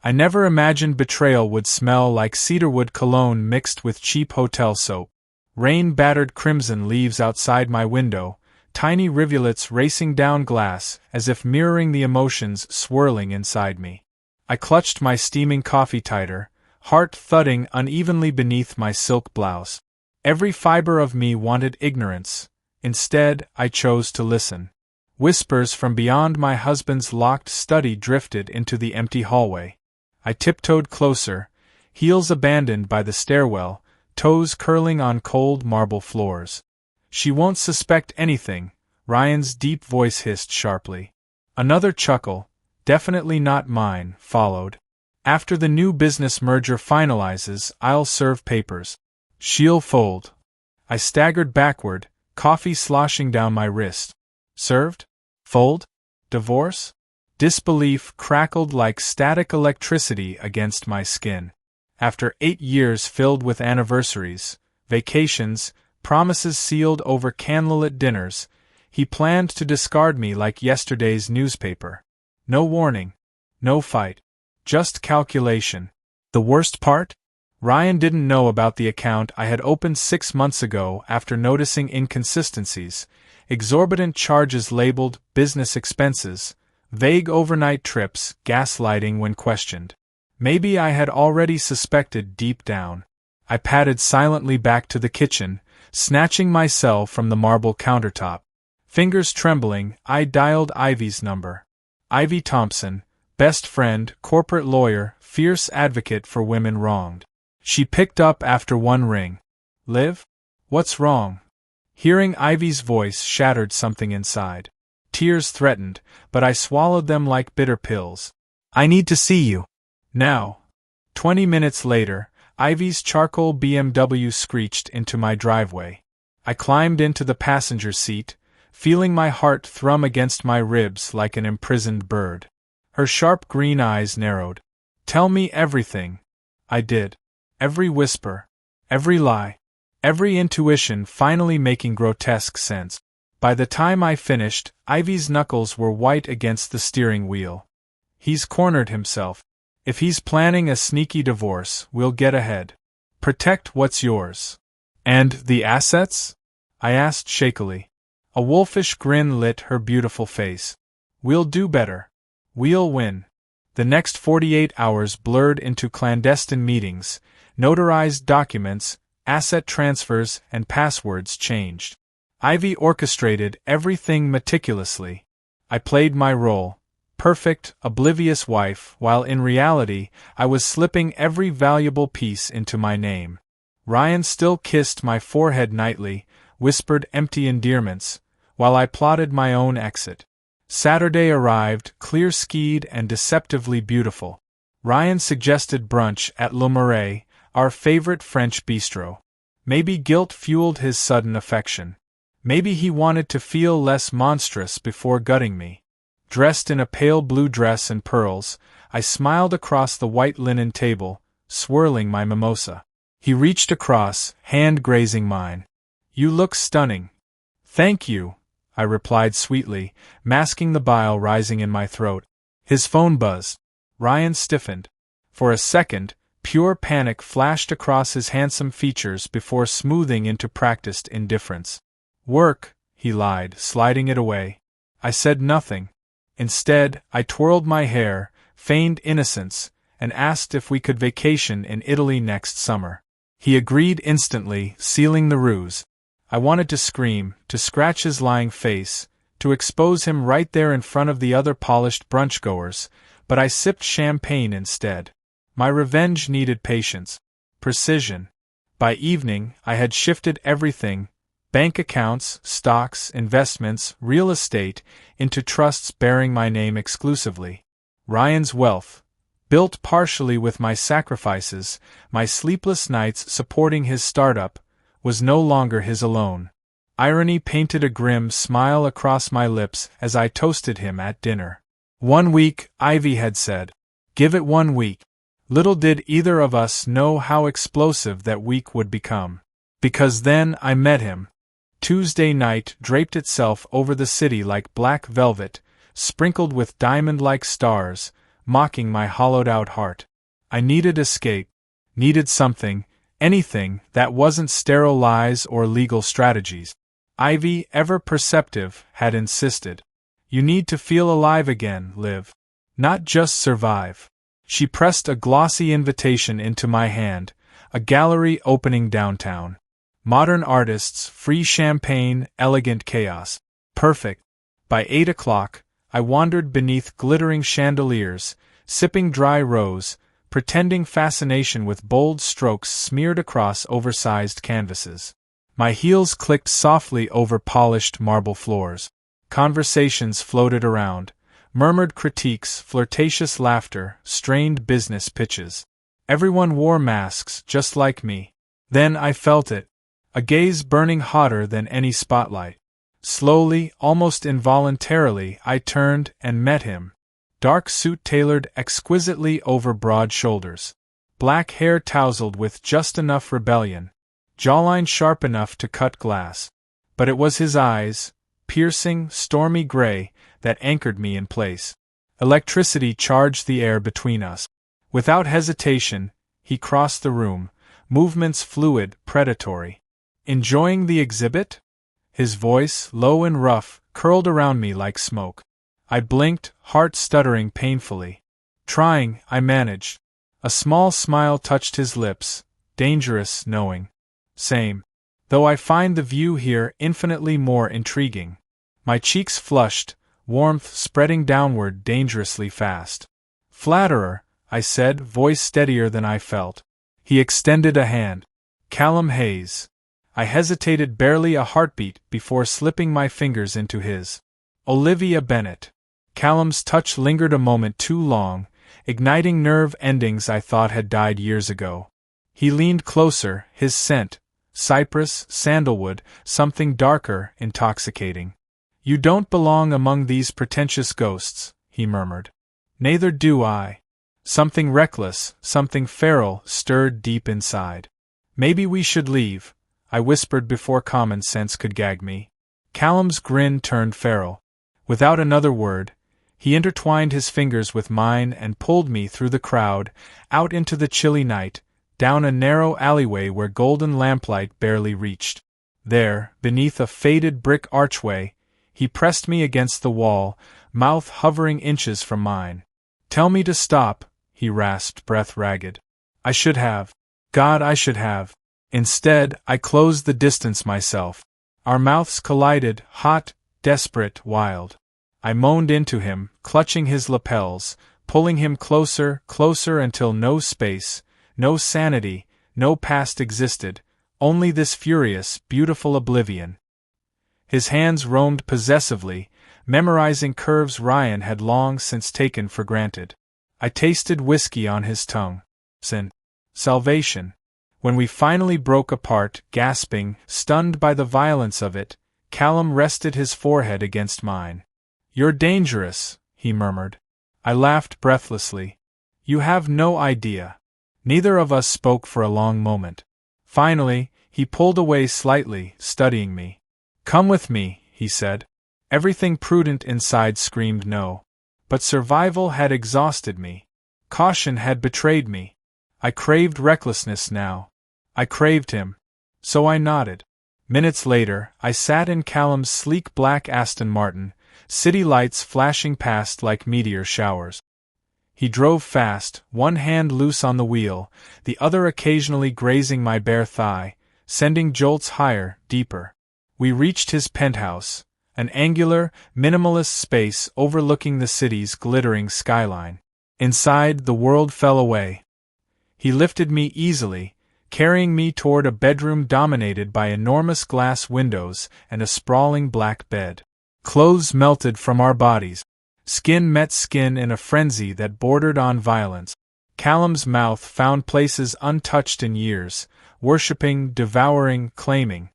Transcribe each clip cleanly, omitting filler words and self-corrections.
I never imagined betrayal would smell like cedarwood cologne mixed with cheap hotel soap. Rain-battered crimson leaves outside my window, tiny rivulets racing down glass as if mirroring the emotions swirling inside me. I clutched my steaming coffee tighter, heart thudding unevenly beneath my silk blouse. Every fiber of me wanted ignorance. Instead, I chose to listen. Whispers from beyond my husband's locked study drifted into the empty hallway. I tiptoed closer, heels abandoned by the stairwell, toes curling on cold marble floors. "She won't suspect anything," Ryan's deep voice hissed sharply. Another chuckle, definitely not mine, followed. "After the new business merger finalizes, I'll serve papers. She'll fold." I staggered backward, coffee sloshing down my wrist. Served? Fold? Divorce? Disbelief crackled like static electricity against my skin. After 8 years filled with anniversaries, vacations, promises sealed over candlelit dinners, he planned to discard me like yesterday's newspaper. No warning. No fight. Just calculation. The worst part? Ryan didn't know about the account I had opened 6 months ago after noticing inconsistencies, exorbitant charges labeled business expenses, vague overnight trips, gaslighting when questioned. Maybe I had already suspected deep down. I padded silently back to the kitchen, snatching my cell from the marble countertop. Fingers trembling, I dialed Ivy's number. Ivy Thompson, best friend, corporate lawyer, fierce advocate for women wronged. She picked up after one ring. "Liv? What's wrong?" Hearing Ivy's voice shattered something inside. Tears threatened, but I swallowed them like bitter pills. "I need to see you. Now." 20 minutes later, Ivy's charcoal BMW screeched into my driveway. I climbed into the passenger seat, feeling my heart thrum against my ribs like an imprisoned bird. Her sharp green eyes narrowed. "Tell me everything." I did. Every whisper. Every lie. Every intuition finally making grotesque sense. By the time I finished, Ivy's knuckles were white against the steering wheel. "He's cornered himself. If he's planning a sneaky divorce, we'll get ahead. Protect what's yours." "And the assets?" I asked shakily. A wolfish grin lit her beautiful face. "We'll do better. We'll win." The next 48 hours blurred into clandestine meetings, notarized documents, asset transfers, and passwords changed. Ivy orchestrated everything meticulously. I played my role, perfect, oblivious wife, while in reality, I was slipping every valuable piece into my name. Ryan still kissed my forehead nightly, whispered empty endearments, while I plotted my own exit. Saturday arrived, clear-skied and deceptively beautiful. Ryan suggested brunch at Le Marais, our favorite French bistro. Maybe guilt fueled his sudden affection. Maybe he wanted to feel less monstrous before gutting me. Dressed in a pale blue dress and pearls, I smiled across the white linen table, swirling my mimosa. He reached across, hand grazing mine. "You look stunning." "Thank you," I replied sweetly, masking the bile rising in my throat. His phone buzzed. Ryan stiffened. For a second, pure panic flashed across his handsome features before smoothing into practiced indifference. "Work," he lied, sliding it away. I said nothing. Instead, I twirled my hair, feigned innocence, and asked if we could vacation in Italy next summer. He agreed instantly, sealing the ruse. I wanted to scream, to scratch his lying face, to expose him right there in front of the other polished brunchgoers, but I sipped champagne instead. My revenge needed patience, precision. By evening, I had shifted everything, bank accounts, stocks, investments, real estate, into trusts bearing my name exclusively. Ryan's wealth, built partially with my sacrifices, my sleepless nights supporting his startup, was no longer his alone. Irony painted a grim smile across my lips as I toasted him at dinner. 1 week, Ivy had said. Give it 1 week. Little did either of us know how explosive that week would become. Because then I met him. Tuesday night draped itself over the city like black velvet, sprinkled with diamond-like stars, mocking my hollowed-out heart. I needed escape, needed something, anything that wasn't sterile lies or legal strategies. Ivy, ever perceptive, had insisted. You need to feel alive again, Liv. Not just survive. She pressed a glossy invitation into my hand, a gallery opening downtown. Modern artists, free champagne, elegant chaos. Perfect. By 8 o'clock, I wandered beneath glittering chandeliers, sipping dry rose, pretending fascination with bold strokes smeared across oversized canvases. My heels clicked softly over polished marble floors. Conversations floated around, murmured critiques, flirtatious laughter, strained business pitches. Everyone wore masks, just like me. Then I felt it. A gaze burning hotter than any spotlight. Slowly, almost involuntarily, I turned and met him. Dark suit tailored exquisitely over broad shoulders. Black hair tousled with just enough rebellion. Jawline sharp enough to cut glass. But it was his eyes, piercing, stormy gray, that anchored me in place. Electricity charged the air between us. Without hesitation, he crossed the room, movements fluid, predatory. Enjoying the exhibit? His voice, low and rough, curled around me like smoke. I blinked, heart stuttering painfully. Trying, I managed. A small smile touched his lips, dangerous, knowing. Same. Though I find the view here infinitely more intriguing. My cheeks flushed, warmth spreading downward dangerously fast. Flatterer, I said, voice steadier than I felt. He extended a hand. Callum Hayes. I hesitated barely a heartbeat before slipping my fingers into his. Olivia Bennett. Callum's touch lingered a moment too long, igniting nerve endings I thought had died years ago. He leaned closer, his scent, cypress, sandalwood, something darker, intoxicating. You don't belong among these pretentious ghosts, he murmured. Neither do I. Something reckless, something feral, stirred deep inside. Maybe we should leave, I whispered before common sense could gag me. Callum's grin turned feral. Without another word, he intertwined his fingers with mine and pulled me through the crowd, out into the chilly night, down a narrow alleyway where golden lamplight barely reached. There, beneath a faded brick archway, he pressed me against the wall, mouth hovering inches from mine. Tell me to stop, he rasped, breath ragged. I should have. God, I should have. Instead, I closed the distance myself. Our mouths collided, hot, desperate, wild. I moaned into him, clutching his lapels, pulling him closer, closer until no space, no sanity, no past existed, only this furious, beautiful oblivion. His hands roamed possessively, memorizing curves Ryan had long since taken for granted. I tasted whiskey on his tongue. Sin. Salvation. When we finally broke apart, gasping, stunned by the violence of it, Callum rested his forehead against mine. You're dangerous, he murmured. I laughed breathlessly. You have no idea. Neither of us spoke for a long moment. Finally, he pulled away slightly, studying me. Come with me, he said. Everything prudent inside screamed no. But survival had exhausted me. Caution had betrayed me. I craved recklessness now. I craved him. So I nodded. Minutes later, I sat in Callum's sleek black Aston Martin, city lights flashing past like meteor showers. He drove fast, one hand loose on the wheel, the other occasionally grazing my bare thigh, sending jolts higher, deeper. We reached his penthouse, an angular, minimalist space overlooking the city's glittering skyline. Inside, the world fell away. He lifted me easily, carrying me toward a bedroom dominated by enormous glass windows and a sprawling black bed. Clothes melted from our bodies. Skin met skin in a frenzy that bordered on violence. Callum's mouth found places untouched in years, worshipping, devouring, claiming.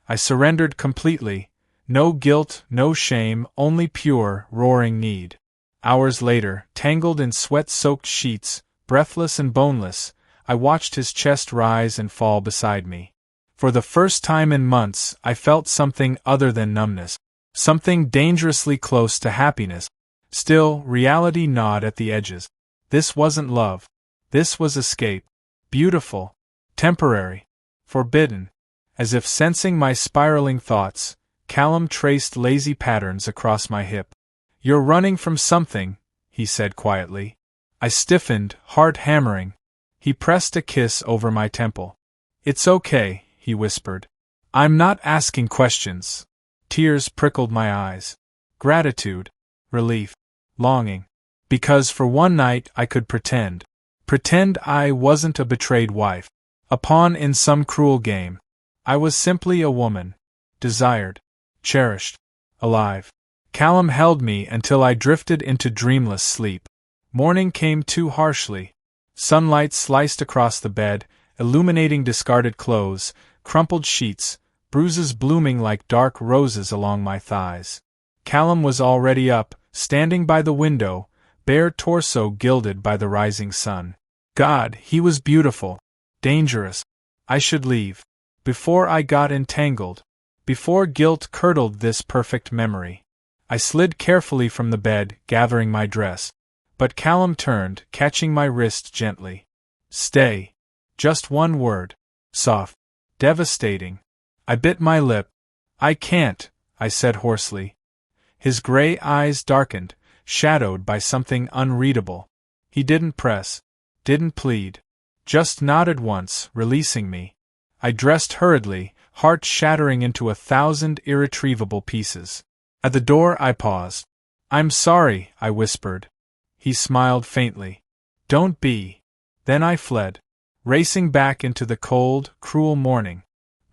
I surrendered completely. No guilt, no shame, only pure, roaring need. Hours later, tangled in sweat-soaked sheets, breathless and boneless, I watched his chest rise and fall beside me. For the first time in months, I felt something other than numbness. Something dangerously close to happiness. Still, reality gnawed at the edges. This wasn't love. This was escape. Beautiful. Temporary. Forbidden. As if sensing my spiraling thoughts, Callum traced lazy patterns across my hip. "You're running from something," he said quietly. I stiffened, heart hammering. He pressed a kiss over my temple. "It's okay," he whispered. "I'm not asking questions." Tears prickled my eyes. Gratitude. Relief. Longing. Because for one night I could pretend. Pretend I wasn't a betrayed wife. A pawn in some cruel game. I was simply a woman. Desired. Cherished. Alive. Callum held me until I drifted into dreamless sleep. Morning came too harshly. Sunlight sliced across the bed, illuminating discarded clothes, crumpled sheets, bruises blooming like dark roses along my thighs. Callum was already up, standing by the window, bare torso gilded by the rising sun. God, he was beautiful. Dangerous. I should leave. Before I got entangled. Before guilt curdled this perfect memory. I slid carefully from the bed, gathering my dress. But Callum turned, catching my wrist gently. "Stay." Just one word. Soft. Devastating. I bit my lip. "I can't," I said hoarsely. His gray eyes darkened, shadowed by something unreadable. He didn't press. Didn't plead. Just nodded once, releasing me. I dressed hurriedly, heart shattering into 1,000 irretrievable pieces. At the door I paused. "I'm sorry," I whispered. He smiled faintly. "Don't be." Then I fled, racing back into the cold, cruel morning.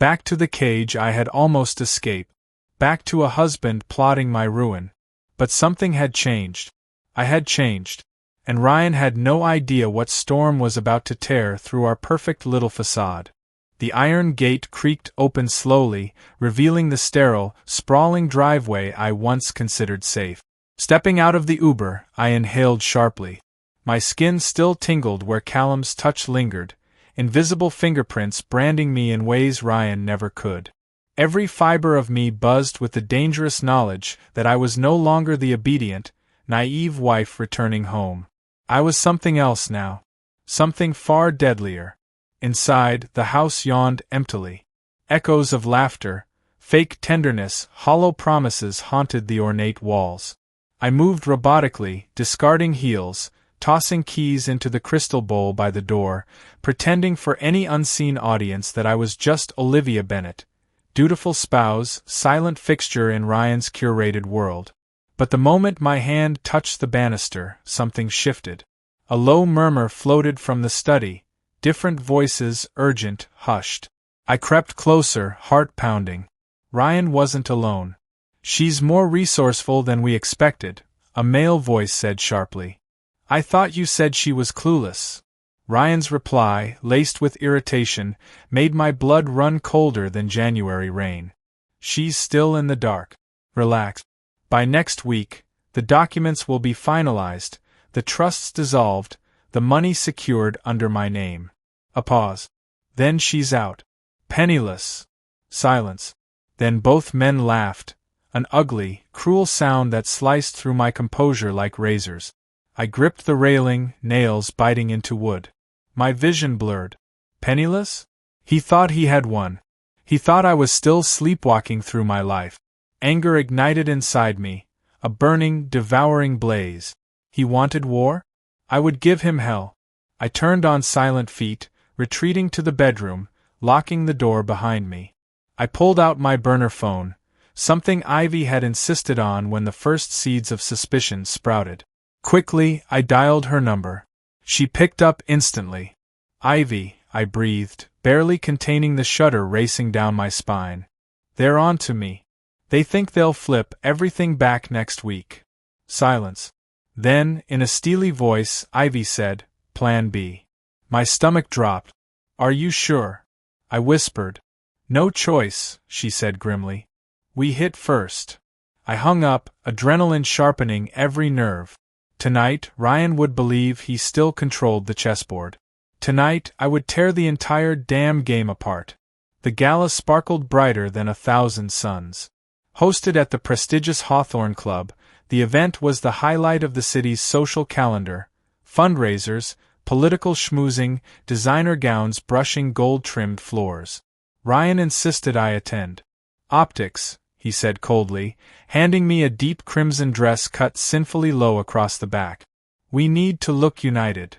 Back to the cage I had almost escaped. Back to a husband plotting my ruin. But something had changed. I had changed. And Ryan had no idea what storm was about to tear through our perfect little facade. The iron gate creaked open slowly, revealing the sterile, sprawling driveway I once considered safe. Stepping out of the Uber, I inhaled sharply. My skin still tingled where Callum's touch lingered, invisible fingerprints branding me in ways Ryan never could. Every fiber of me buzzed with the dangerous knowledge that I was no longer the obedient, naive wife returning home. I was something else now. Something far deadlier. Inside, the house yawned emptily. Echoes of laughter, fake tenderness, hollow promises haunted the ornate walls. I moved robotically, discarding heels, tossing keys into the crystal bowl by the door, pretending for any unseen audience that I was just Olivia Bennet, dutiful spouse, silent fixture in Ryan's curated world. But the moment my hand touched the banister, something shifted. A low murmur floated from the study, different voices, urgent, hushed. I crept closer, heart pounding. Ryan wasn't alone. "She's more resourceful than we expected," a male voice said sharply. "I thought you said she was clueless." Ryan's reply, laced with irritation, made my blood run colder than January rain. "She's still in the dark. Relax. By next week, the documents will be finalized, the trusts dissolved, the money secured under my name." A pause. "Then she's out. Penniless." Silence. Then both men laughed, an ugly, cruel sound that sliced through my composure like razors. I gripped the railing, nails biting into wood. My vision blurred. Penniless? He thought he had won. He thought I was still sleepwalking through my life. Anger ignited inside me, a burning, devouring blaze. He wanted war? I would give him hell. I turned on silent feet, retreating to the bedroom, locking the door behind me. I pulled out my burner phone, something Ivy had insisted on when the first seeds of suspicion sprouted. Quickly, I dialed her number. She picked up instantly. "Ivy," I breathed, barely containing the shudder racing down my spine. "They're on to me. They think they'll flip everything back next week." Silence. Then, in a steely voice, Ivy said, "Plan B." My stomach dropped. "Are you sure?" I whispered. "No choice," she said grimly. "We hit first." I hung up, adrenaline sharpening every nerve. Tonight, Ryan would believe he still controlled the chessboard. Tonight, I would tear the entire damn game apart. The gala sparkled brighter than 1,000 suns. Hosted at the prestigious Hawthorne Club, the event was the highlight of the city's social calendar, Fundraisers, political schmoozing, designer gowns brushing gold-trimmed floors. Ryan insisted I attend. Optics, he said coldly, handing me a deep crimson dress cut sinfully low across the back. We need to look united.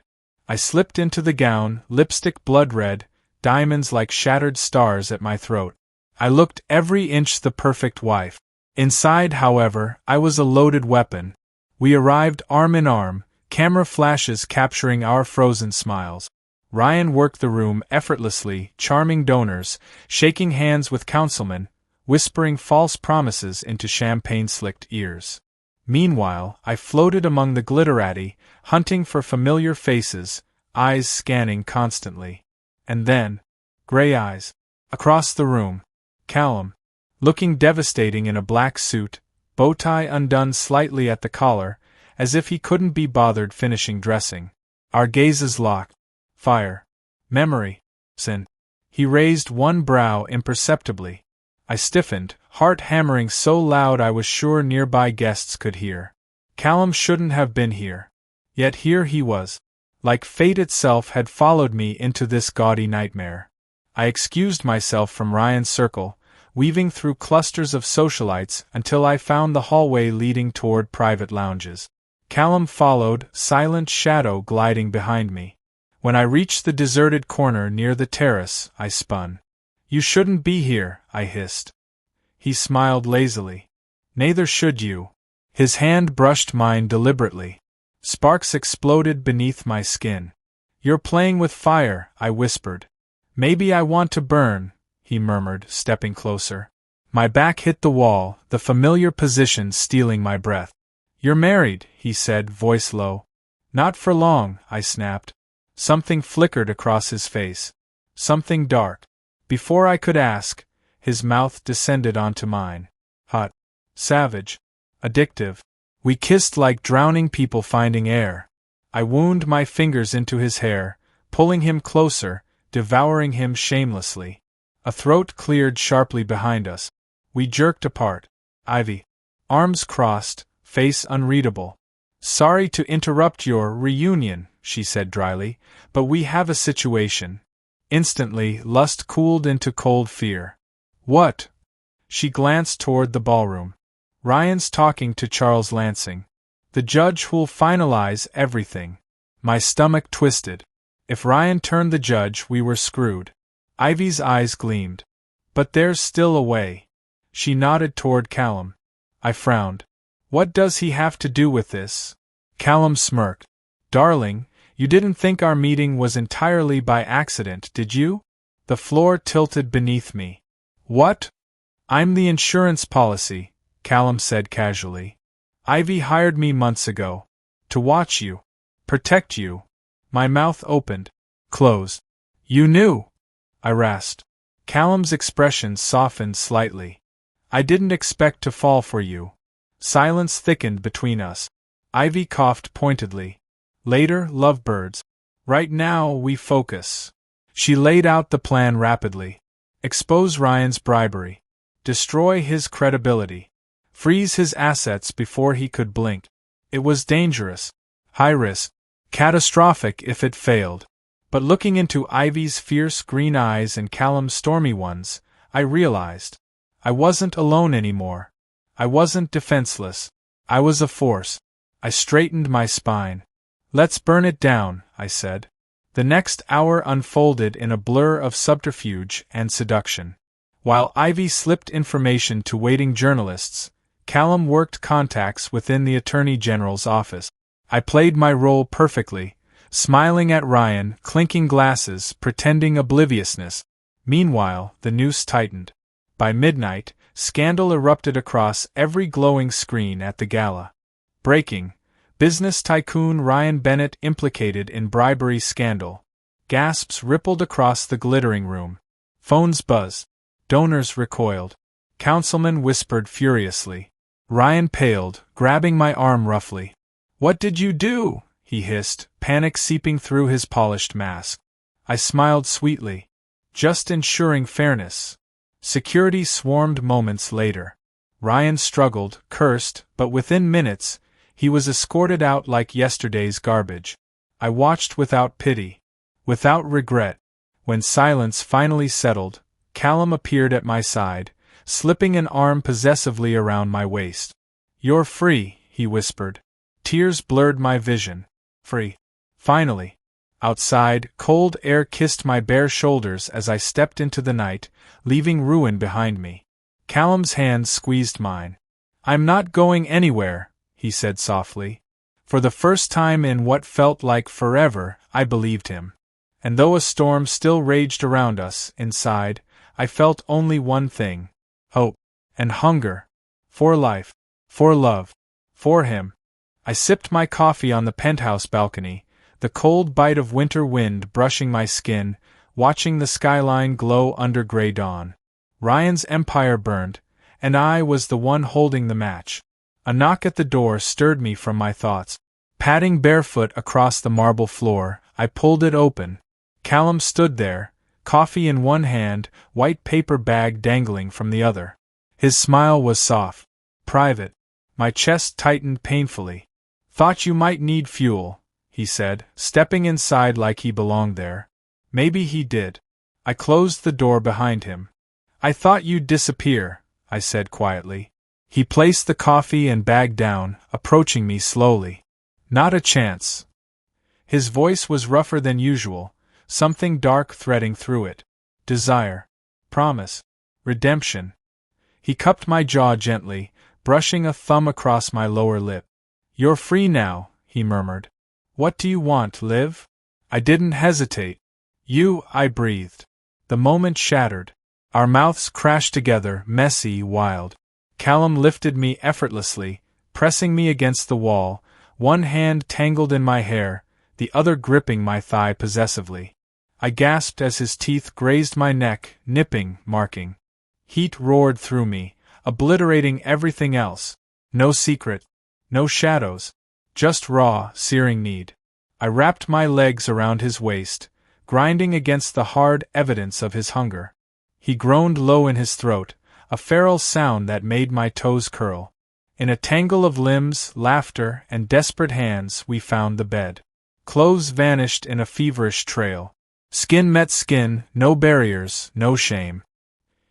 I slipped into the gown, lipstick blood red, diamonds like shattered stars at my throat. I looked every inch the perfect wife. Inside, however, I was a loaded weapon. We arrived arm in arm, camera flashes capturing our frozen smiles. Ryan worked the room effortlessly, charming donors, shaking hands with councilmen, whispering false promises into champagne-slicked ears. Meanwhile, I floated among the glitterati, hunting for familiar faces, eyes scanning constantly. And then, gray eyes. Across the room, Callum, looking devastating in a black suit, bow tie undone slightly at the collar, as if he couldn't be bothered finishing dressing. Our gazes locked. Fire. Memory. Sin. He raised one brow imperceptibly. I stiffened, heart hammering so loud I was sure nearby guests could hear. Callum shouldn't have been here. Yet here he was. Like fate itself had followed me into this gaudy nightmare. I excused myself from Ryan's circle, weaving through clusters of socialites until I found the hallway leading toward private lounges. Callum followed, silent shadow gliding behind me. When I reached the deserted corner near the terrace, I spun. You shouldn't be here, I hissed. He smiled lazily. Neither should you. His hand brushed mine deliberately. Sparks exploded beneath my skin. You're playing with fire, I whispered. Maybe I want to burn, he murmured, stepping closer. My back hit the wall, the familiar position stealing my breath. You're married, he said, voice low. Not for long, I snapped. Something flickered across his face. Something dark. Before I could ask, his mouth descended onto mine. Hot. Savage. Addictive. We kissed like drowning people finding air. I wound my fingers into his hair, pulling him closer, devouring him shamelessly. A throat cleared sharply behind us. We jerked apart. Ivy. Arms crossed, face unreadable. Sorry to interrupt your reunion, she said dryly, but we have a situation. Instantly, lust cooled into cold fear. What? She glanced toward the ballroom. Ryan's talking to Charles Lansing. The judge who'll finalize everything. My stomach twisted. If Ryan turned the judge, we were screwed. Ivy's eyes gleamed. But there's still a way. She nodded toward Callum. I frowned. What does he have to do with this? Callum smirked. Darling, you didn't think our meeting was entirely by accident, did you? The floor tilted beneath me. What? I'm the insurance policy, Callum said casually. Ivy hired me months ago. To watch you. Protect you. My mouth opened. Closed. You knew. I rasped. Callum's expression softened slightly. I didn't expect to fall for you. Silence thickened between us. Ivy coughed pointedly. Later, lovebirds. Right now, we focus. She laid out the plan rapidly. Expose Ryan's bribery. Destroy his credibility. Freeze his assets before he could blink. It was dangerous. High risk. Catastrophic if it failed. But looking into Ivy's fierce green eyes and Callum's stormy ones, I realized. I wasn't alone anymore. I wasn't defenseless. I was a force. I straightened my spine. Let's burn it down, I said. The next hour unfolded in a blur of subterfuge and seduction. While Ivy slipped information to waiting journalists, Callum worked contacts within the Attorney General's office. I played my role perfectly, smiling at Ryan, clinking glasses, pretending obliviousness. Meanwhile, the noose tightened. By midnight, scandal erupted across every glowing screen at the gala. Breaking. Business tycoon Ryan Bennett implicated in bribery scandal. Gasps rippled across the glittering room. Phones buzzed. Donors recoiled. Councilmen whispered furiously. Ryan paled, grabbing my arm roughly. What did you do? He hissed, panic seeping through his polished mask. I smiled sweetly. Just ensuring fairness. Security swarmed moments later. Ryan struggled, cursed, but within minutes, he was escorted out like yesterday's garbage. I watched without pity, without regret. When silence finally settled, Callum appeared at my side, slipping an arm possessively around my waist. "You're free," he whispered. Tears blurred my vision. Free. Finally. Outside, cold air kissed my bare shoulders as I stepped into the night, leaving ruin behind me. Callum's hand squeezed mine. "I'm not going anywhere," he said softly. For the first time in what felt like forever, I believed him. And though a storm still raged around us, inside, I felt only one thing: hope and hunger. For life. For love. For him. I sipped my coffee on the penthouse balcony, the cold bite of winter wind brushing my skin, watching the skyline glow under gray dawn. Ryan's empire burned, and I was the one holding the match. A knock at the door stirred me from my thoughts. Padding barefoot across the marble floor, I pulled it open. Callum stood there, coffee in one hand, white paper bag dangling from the other. His smile was soft. Private. My chest tightened painfully. "Thought you might need fuel," he said, stepping inside like he belonged there. Maybe he did. I closed the door behind him. "I thought you'd disappear," I said quietly. He placed the coffee and bag down, approaching me slowly. "Not a chance." His voice was rougher than usual, something dark threading through it. Desire. Promise. Redemption. He cupped my jaw gently, brushing a thumb across my lower lip. "You're free now," he murmured. "What do you want, Liv?" I didn't hesitate. "You," I breathed. The moment shattered. Our mouths crashed together, messy, wild. Callum lifted me effortlessly, pressing me against the wall, one hand tangled in my hair, the other gripping my thigh possessively. I gasped as his teeth grazed my neck, nipping, marking. Heat roared through me, obliterating everything else. No secret. No shadows. Just raw, searing need. I wrapped my legs around his waist, grinding against the hard evidence of his hunger. He groaned low in his throat, a feral sound that made my toes curl. In a tangle of limbs, laughter, and desperate hands, we found the bed. Clothes vanished in a feverish trail. Skin met skin, no barriers, no shame.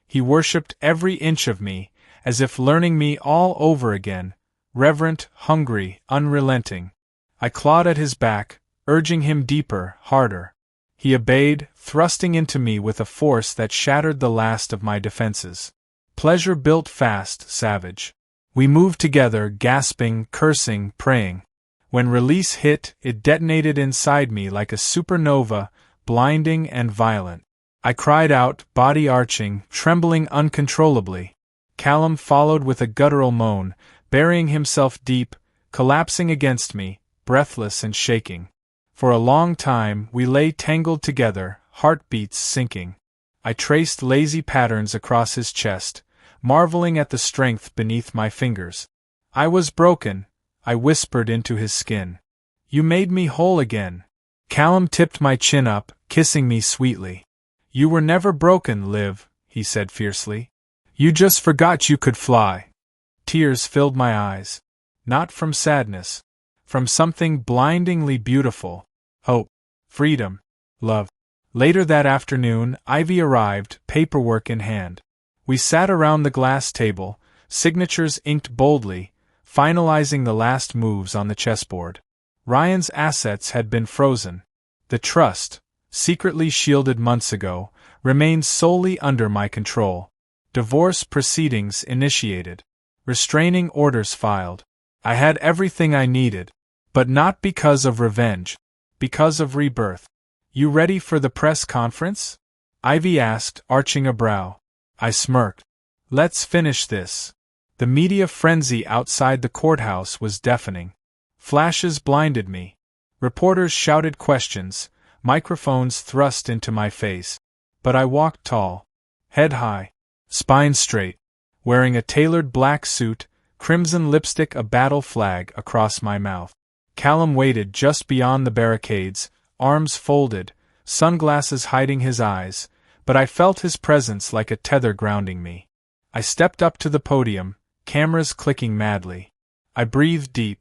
He worshipped every inch of me, as if learning me all over again, reverent, hungry, unrelenting. I clawed at his back, urging him deeper, harder. He obeyed, thrusting into me with a force that shattered the last of my defenses. Pleasure built fast, savage. We moved together, gasping, cursing, praying. When release hit, it detonated inside me like a supernova, blinding and violent. I cried out, body arching, trembling uncontrollably. Callum followed with a guttural moan, burying himself deep, collapsing against me, breathless and shaking. For a long time, we lay tangled together, heartbeats sinking. I traced lazy patterns across his chest, marveling at the strength beneath my fingers. I was broken, I whispered into his skin. "You made me whole again." Callum tipped my chin up, kissing me sweetly. "You were never broken, Liv," he said fiercely. "You just forgot you could fly." Tears filled my eyes. Not from sadness. From something blindingly beautiful. Hope. Freedom. Love. Later that afternoon, Ivy arrived, paperwork in hand. We sat around the glass table, signatures inked boldly, finalizing the last moves on the chessboard. Ryan's assets had been frozen. The trust, secretly shielded months ago, remained solely under my control. Divorce proceedings initiated. Restraining orders filed. I had everything I needed. But not because of revenge. Because of rebirth. "You ready for the press conference?" Ivy asked, arching a brow. I smirked. "Let's finish this." The media frenzy outside the courthouse was deafening. Flashes blinded me. Reporters shouted questions, microphones thrust into my face. But I walked tall. Head high. Spine straight. Wearing a tailored black suit, crimson lipstick, a battle flag across my mouth. Callum waited just beyond the barricades, arms folded, sunglasses hiding his eyes, but I felt his presence like a tether grounding me. I stepped up to the podium, cameras clicking madly. I breathed deep.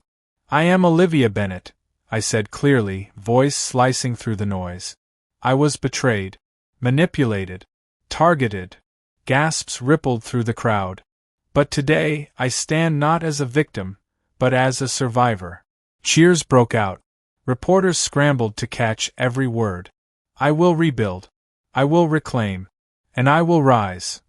"I am Olivia Bennett," I said clearly, voice slicing through the noise. I was betrayed. Manipulated. Targeted. Gasps rippled through the crowd. But today, I stand not as a victim, but as a survivor. Cheers broke out. Reporters scrambled to catch every word. I will rebuild. I will reclaim. And I will rise.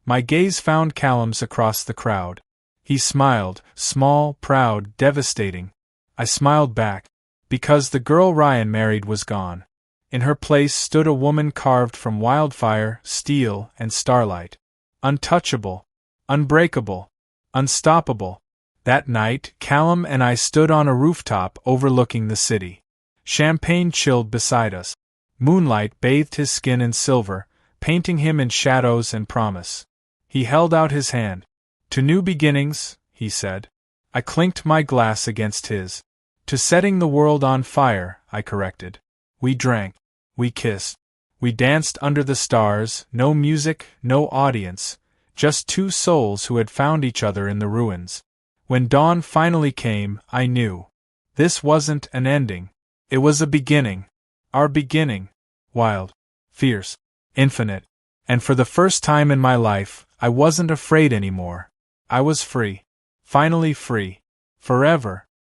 My gaze found Callum's across the crowd. He smiled, small, proud, devastating. I smiled back, because the girl Ryan married was gone. In her place stood a woman carved from wildfire, steel, and starlight. Untouchable. Unbreakable. Unstoppable. That night, Callum and I stood on a rooftop overlooking the city. Champagne chilled beside us. Moonlight bathed his skin in silver, painting him in shadows and promise. He held out his hand. To new beginnings, he said. I clinked my glass against his. To setting the world on fire, I corrected. We drank. We kissed. We danced under the stars, no music, no audience, just two souls who had found each other in the ruins. When dawn finally came, I knew. This wasn't an ending. It was a beginning. Our beginning. Wild. Fierce. Infinite. And for the first time in my life, I wasn't afraid anymore. I was free. Finally free. Forever.